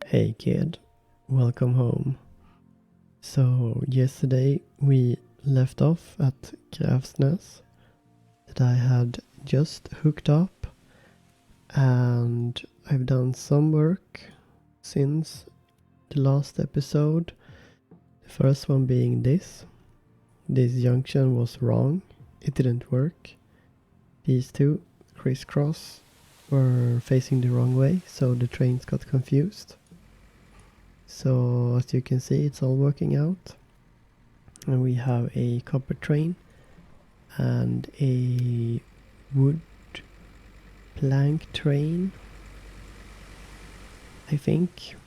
Hey kid, welcome home. So yesterday we left off at Gräfsnäs that I had just hooked up, and I've done some work since the last episode. The first one being this junction was wrong, it didn't work. These two crisscross were facing the wrong way, so the trains got confused. So as you can see, it's all working out, and we have a copper train and a wood plank train, I think.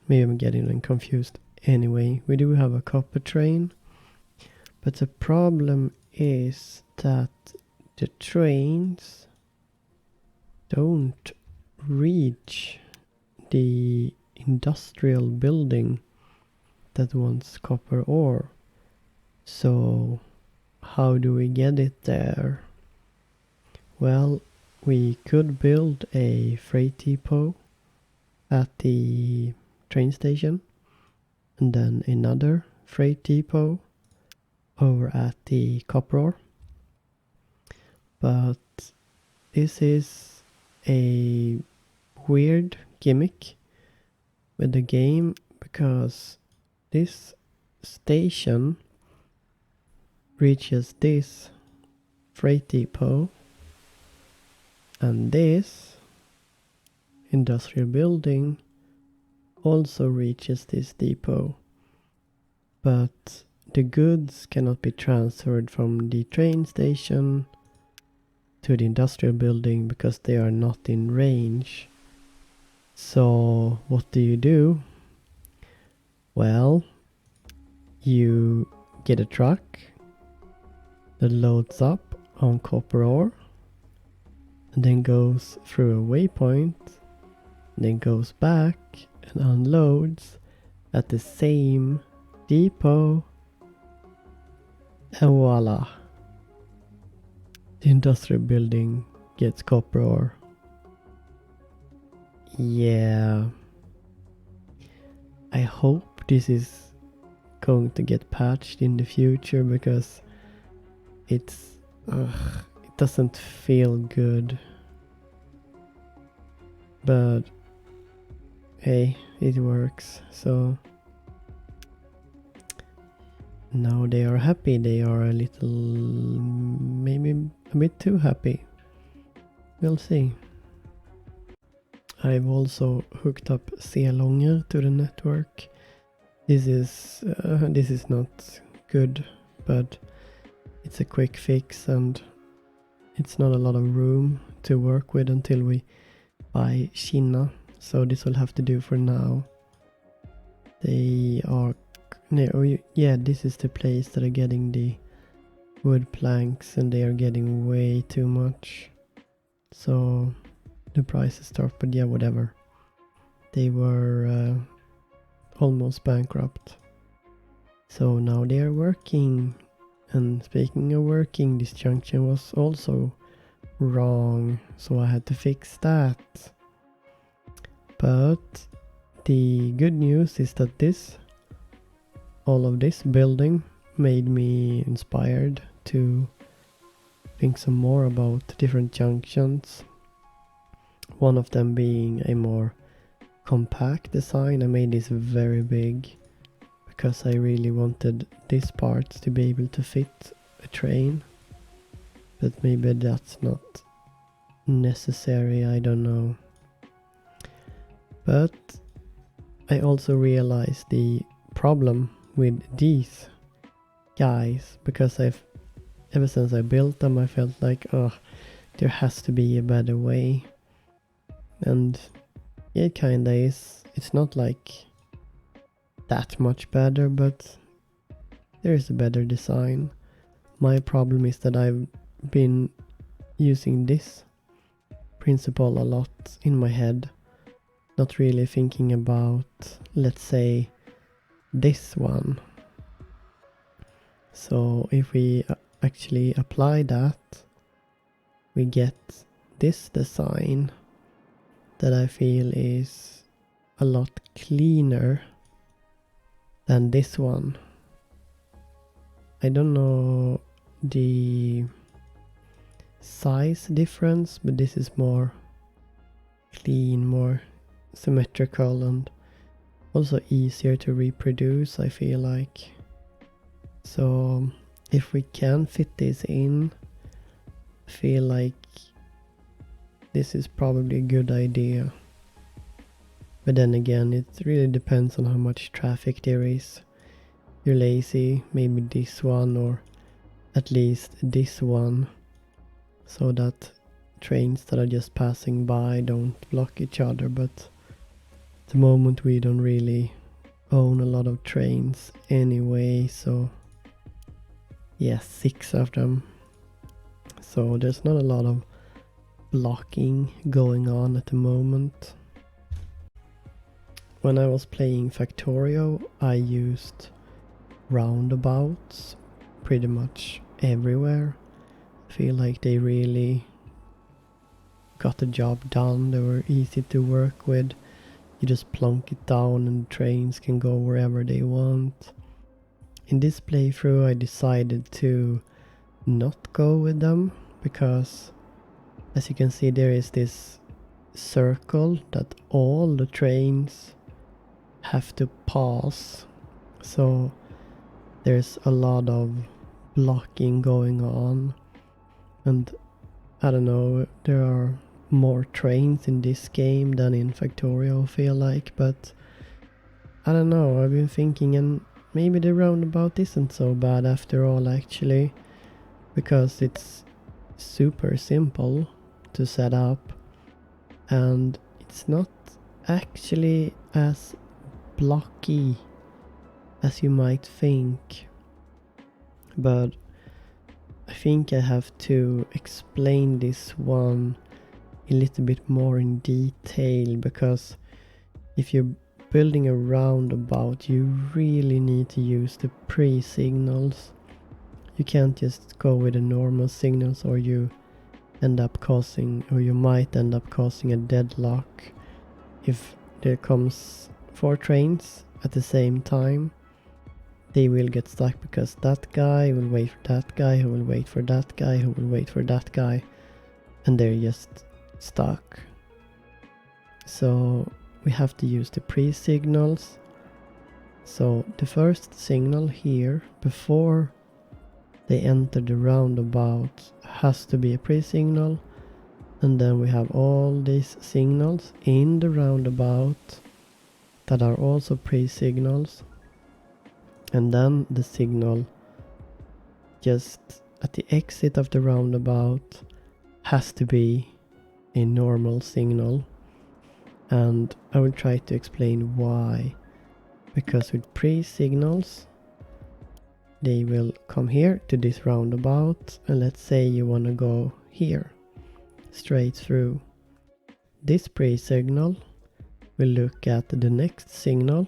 Maybe I'm getting them confused. Anyway, we do have a copper train, but the problem is that the trains don't reach the industrial building that wants copper ore. So how do we get it there? Well, we could build a freight depot at the train station, and then another freight depot over at the copper ore. But this is a weird gimmick with the game, because this station reaches this freight depot, and this industrial building also reaches this depot, but the goods cannot be transferred from the train station to the industrial building because they are not in range. So what do? Well, you get a truck that loads up on copper ore and then goes through a waypoint, then goes back and unloads at the same depot, and voila, the industrial building gets copper ore. Yeah, I hope this is going to get patched in the future, because it doesn't feel good. But hey, it works. So now they are happy. They are a little, maybe a bit too happy. We'll see. I've also hooked up Selonger to the network. This is not good, but it's a quick fix, and it's not a lot of room to work with until we buy Kina, so this will have to do for now. They are this is the place that are getting the wood planks, and they are getting way too much, so the prices start. But yeah, whatever, they were almost bankrupt, so now they are working. And speaking of working, this junction was also wrong, so I had to fix that. But the good news is that all of this building made me inspired to think some more about different junctions. One of them being a more compact design. I made this very big because I really wanted this part to be able to fit a train, but maybe that's not necessary, I don't know. But I also realized the problem with these guys, because ever since I built them, I felt like, there has to be a better way. And it kinda is. It's not like that much better, but there is a better design. My problem is that I've been using this principle a lot in my head, not really thinking about, let's say, this one. So if we actually apply that, we get this design that I feel is a lot cleaner than this one. I don't know the size difference, but this is more clean, more symmetrical, and also easier to reproduce, I feel like. So if we can fit this in, I feel like this is probably a good idea. But then again, it really depends on how much traffic there is. If you're lazy, maybe this one, or at least this one, so that trains that are just passing by don't block each other. But at the moment we don't really own a lot of trains anyway, so yeah, 6 of them. So there's not a lot of blocking going on at the moment. When I was playing Factorio, I used roundabouts pretty much everywhere. I feel like they really got the job done. They were easy to work with. You just plonk it down and trains can go wherever they want. In this playthrough I decided to not go with them because, as you can see, there is this circle that all the trains have to pass. So there's a lot of blocking going on, and I don't know, there are more trains in this game than in Factorio, I feel like, but I don't know, I've been thinking, and maybe the roundabout isn't so bad after all, actually, because it's super simple to set up and it's not actually as blocky as you might think. But I think I have to explain this one a little bit more in detail, because if you're building a roundabout you really need to use the pre-signals. You can't just go with the normal signals, or you end up causing, or you might end up causing a deadlock if there comes 4 trains at the same time. They will get stuck because that guy will wait for that guy, who will wait for that guy, who will wait for that guy, and they're just stuck. So we have to use the pre-signals. So the first signal here before they enter the roundabout has to be a pre-signal, and then we have all these signals in the roundabout that are also pre-signals, and then the signal just at the exit of the roundabout has to be a normal signal. And I will try to explain why, because with pre-signals they will come here to this roundabout, and let's say you want to go here straight through. This pre-signal will look at the next signal,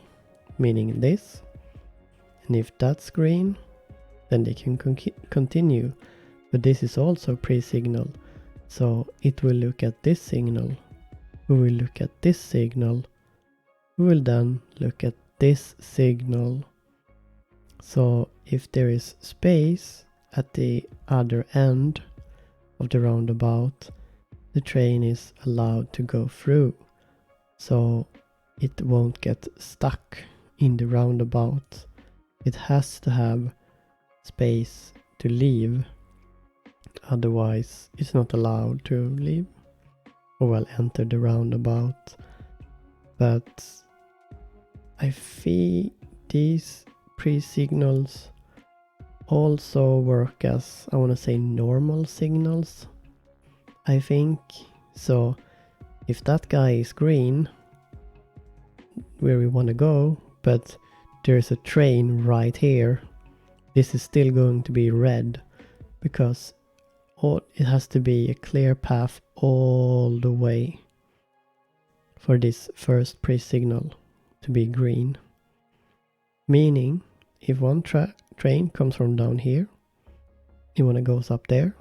meaning this, and if that's green then they can continue. But this is also pre-signal, so it will look at this signal, we will look at this signal, we will then look at this signal. So if there is space at the other end of the roundabout, the train is allowed to go through, so it won't get stuck in the roundabout. It has to have space to leave, otherwise it's not allowed to leave, or well, enter the roundabout. But I feel these pre-signals also work as, I want to say, normal signals, I think. So if that guy is green where we want to go, but there's a train right here, this is still going to be red, because it has to be a clear path all the way for this first pre-signal to be green. Meaning if one train comes from down here, you want to go up there,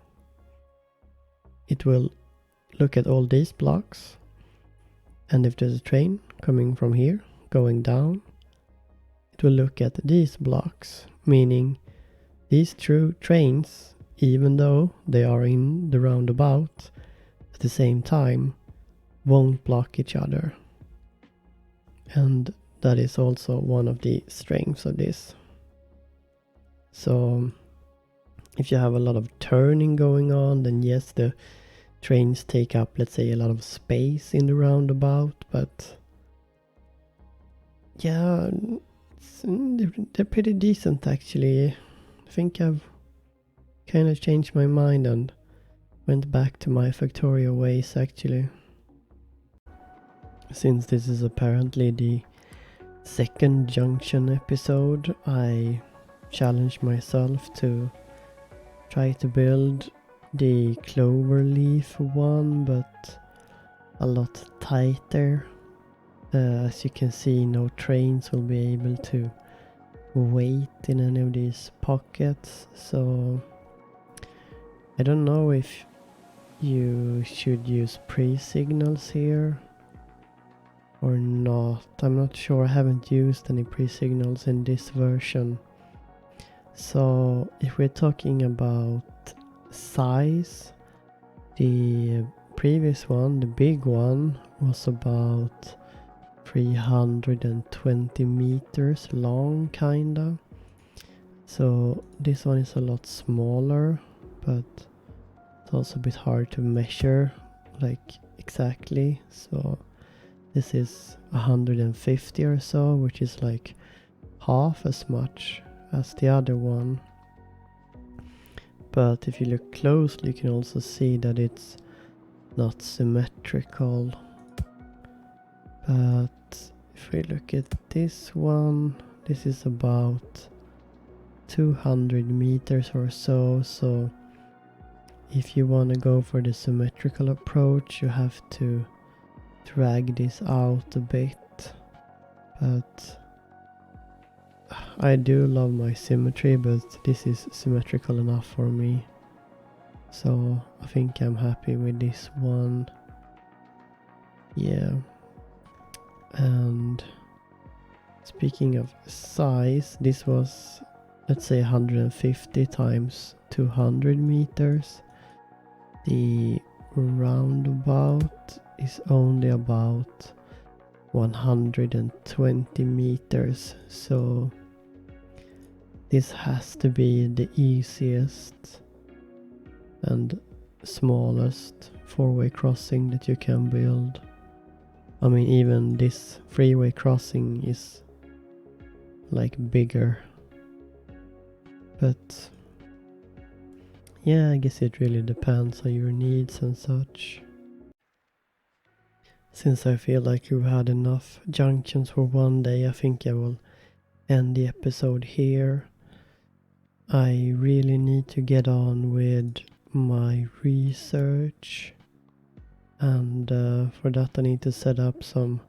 it will look at all these blocks And if there's a train coming from here, going down, it will look at these blocks, meaning these two trains, even though they are in the roundabout at the same time, won't block each other. And that is also one of the strengths of this. So if you have a lot of turning going on, then yes, the trains take up, let's say, a lot of space in the roundabout, but yeah, they're pretty decent actually. I think I've kind of changed my mind and went back to my Factorio ways actually. Since this is apparently the second Junction episode, I challenged myself to try to build the Cloverleaf one, but a lot tighter. As you can see, no trains will be able to wait in any of these pockets, so I don't know if you should use pre-signals here or not. I'm not sure. I haven't used any pre-signals in this version. So if we're talking about size, the previous one, the big one, was about 320 meters long kinda. So this one is a lot smaller, but it's also a bit hard to measure like exactly. So this is 150 or so, which is like half as much as the other one. But if you look closely, you can also see that it's not symmetrical. But if we look at this one, this is about 200 meters or so. So if you want to go for the symmetrical approach, you have to drag this out a bit. But I do love my symmetry, but this is symmetrical enough for me. So I think I'm happy with this one. Yeah. And speaking of size, this was, let's say, 150 times 200 meters. The roundabout is only about 120 meters, so this has to be the easiest and smallest four-way crossing that you can build. I mean, even this freeway crossing is like bigger. But yeah, I guess it really depends on your needs and such. Since I feel like you've had enough junctions for one day, I think I will end the episode here. I really need to get on with my research, and for that I need to set up some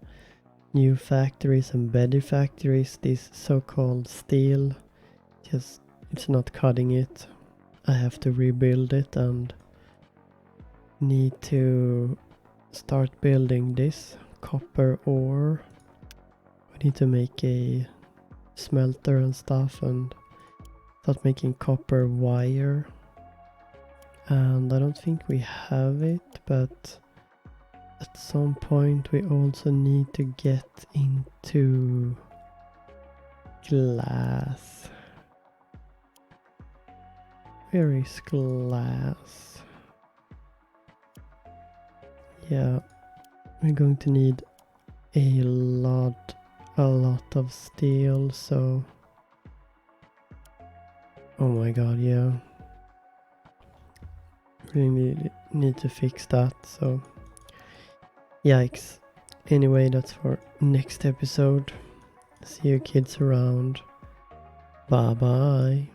new factories and better factories. This so-called steel, just it's not cutting it. I have to rebuild it and need to start building this copper ore. I need to make a smelter and stuff and start making copper wire. And I don't think we have it, but at some point we also need to get into glass. Where is glass? Yeah, we're going to need a lot of steel, so oh my god, yeah. Really need to fix that, so yikes. Anyway, that's for next episode. See you kids around. Bye bye.